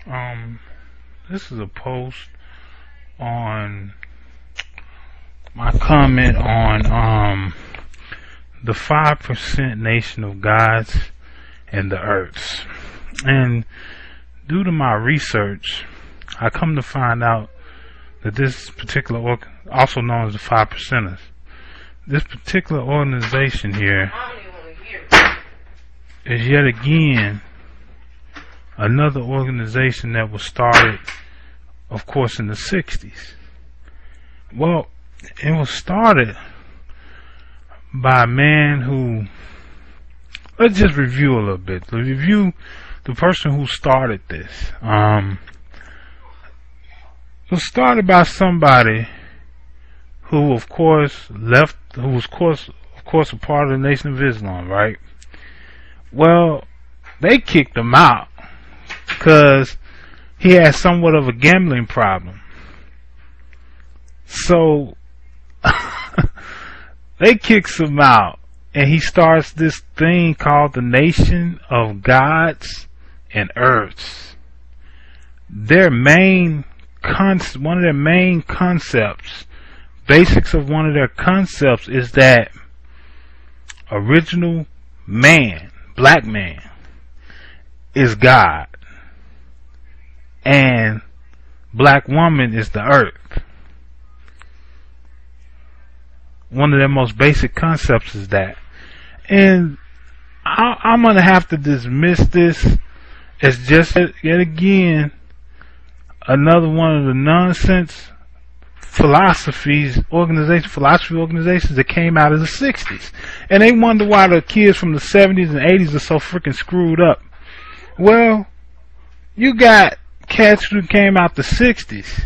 Um, this is a post on my comment on the 5% nation of gods and the earths. And due to my research, I come to find out that this particular also known as the 5%ers, this particular organization here is yet again another organization that was started, of course, in the 60s. Well, it was started by a man who, let's just review a little bit. Let's review the person who started this. It was started by somebody who, of course, who was, of course, a part of the Nation of Islam, right? Well, they kicked him out because he had somewhat of a gambling problem. So they kicks him out, and he starts this thing called the Nation of Gods and Earths. One of their main concepts, basics of one of their concepts, is that original man, black man, is God, and black woman is the earth. One of their most basic concepts is that. And I'm going to have to dismiss this as just yet again another one of the nonsense philosophy organizations that came out of the 60s. And they wonder why the kids from the 70s and 80s are so freaking screwed up. Well, you got cats who came out the 60s.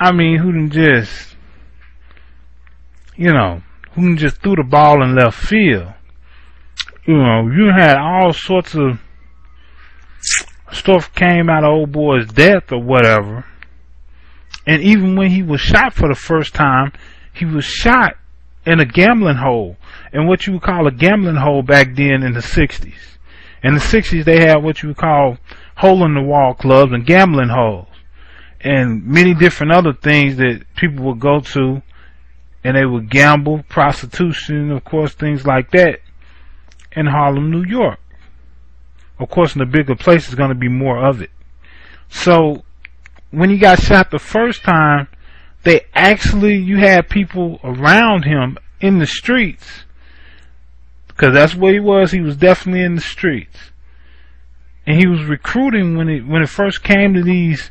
I mean, who done just, who just threw the ball in left field. You had all sorts of stuff came out of old boy's death or whatever. And even when he was shot for the first time, he was shot in a gambling hole. And what you would call a gambling hole back then in the 60s. In the 60s, they had what you would call hole-in-the-wall clubs and gambling holes. And many different other things that people would go to. And they would gamble, prostitution, of course, things like that in Harlem, New York. Of course, in the bigger places, going to be more of it. So, when he got shot the first time, you had people around him in the streets. Because that's what he was. He was definitely in the streets. And he was recruiting, when it first came to these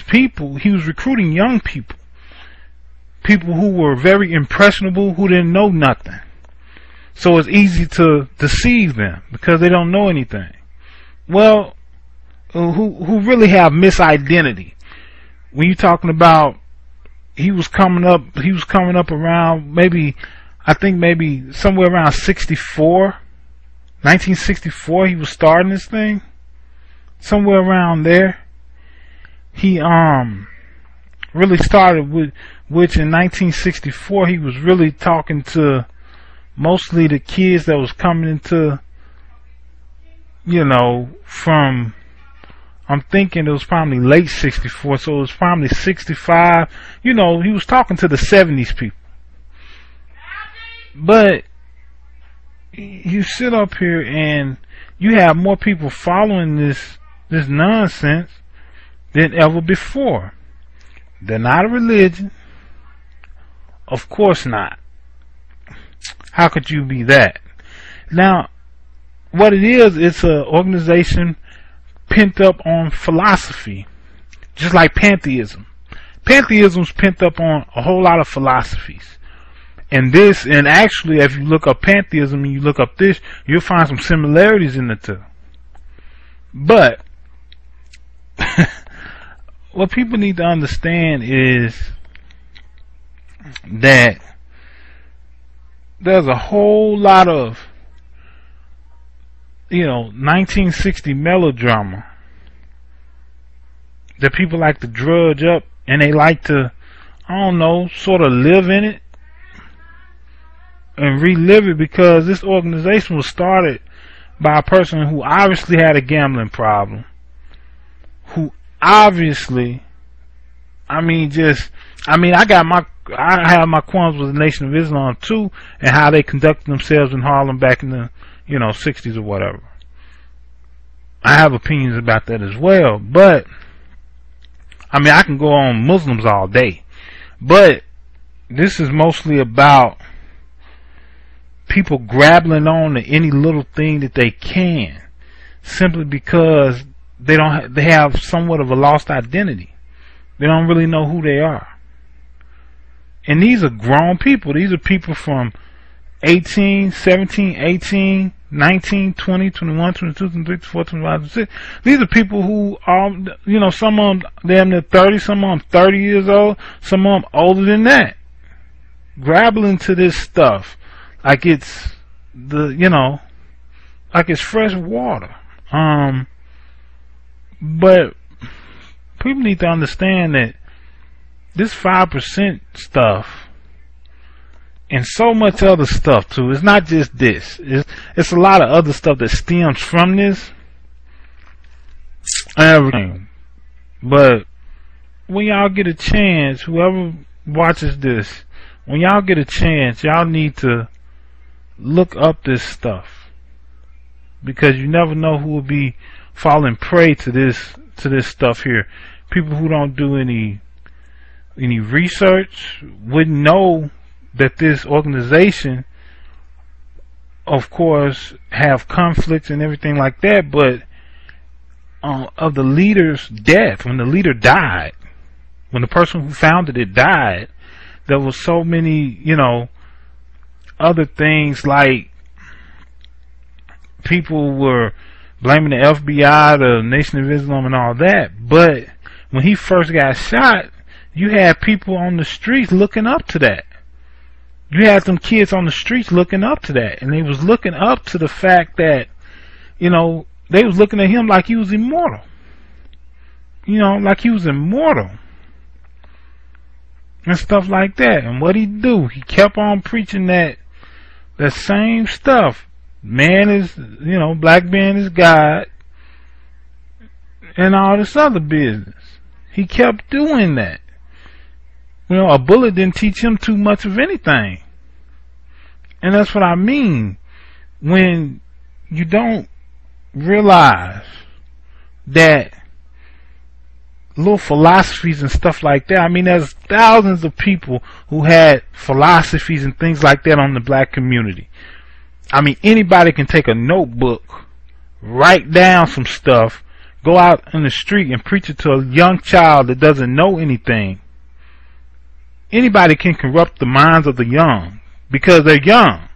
people, he was recruiting young people. People who were very impressionable, who didn't know nothing. So it's easy to deceive them because they don't know anything. Well, who really have misidentity. When you're talking about he was coming up around maybe somewhere around 1964 he was starting this thing. Somewhere around there. He really started with, which in 1964 he was really talking to mostly the kids that was coming into, from, I'm thinking it was probably late 64, so it was probably 65. He was talking to the 70s people. But you sit up here and you have more people following this nonsense than ever before. They're not a religion. Of course not. How could you be that? Now, what it is, it's an organization pent up on philosophy, just like pantheism. Pantheism's pent up on a whole lot of philosophies. And actually, if you look up pantheism and you look up this, you'll find some similarities in the two. But what people need to understand is that there's a whole lot of 1960 melodrama that people like to drudge up, and they like to, sort of live in it and relive it, because this organization was started by a person who obviously had a gambling problem, who obviously, I have my qualms with the Nation of Islam too, and how they conducted themselves in Harlem back in the 60s or whatever. I have opinions about that as well, but I can go on Muslims all day, but this is mostly about people grabbing on to any little thing that they can, simply because they have somewhat of a lost identity. They don't really know who they are. And these are grown people. These are people from 18, 17, 18, 19, 20, 21, 22, 23, 24, 25, 26. These are people who are, some of them damn near 30, some of them 30 years old, some of them older than that. Grabbing to this stuff like it's like it's fresh water. But people need to understand that this 5% stuff and so much other stuff too, it's not just this. It's a lot of other stuff that stems from this. Everything. But when y'all get a chance, whoever watches this, when y'all get a chance, y'all need to look up this stuff, because you never know who will be falling prey to this stuff here. People who don't do any research wouldn't know that this organization, of course, have conflicts and everything like that, but of the leader's death, when the leader died, when the person who founded it died, there was so many, other things, like people were blaming the FBI, the Nation of Islam, and all that. But when he first got shot, you had people on the streets looking up to that. You had some kids on the streets looking up to that, and they was looking up to the fact that, they was looking at him like he was immortal. Like he was immortal. And stuff like that. And what he do? He kept on preaching that same stuff. Man is, black man is God, and all this other business. He kept doing that. A bullet didn't teach him too much of anything. And that's what I mean. When you don't realize that little philosophies and stuff like that. There's thousands of people who had philosophies and things like that on the black community. Anybody can take a notebook, write down some stuff, go out in the street and preach it to a young child that doesn't know anything. Anybody can corrupt the minds of the young because they're young.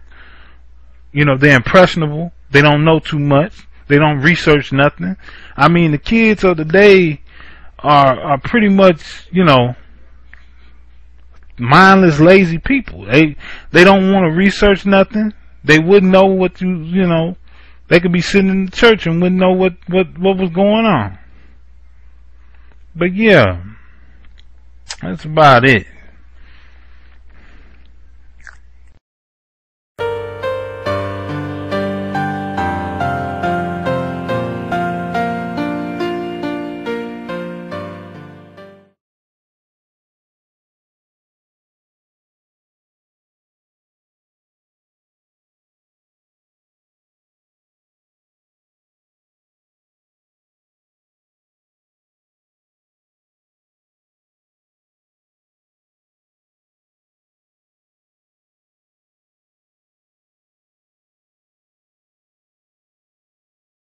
They're impressionable. They don't know too much. They don't research nothing. The kids of the day are pretty much, mindless, lazy people. They don't want to research nothing. They wouldn't know what they could be sitting in the church and wouldn't know what was going on. But yeah, that's about it.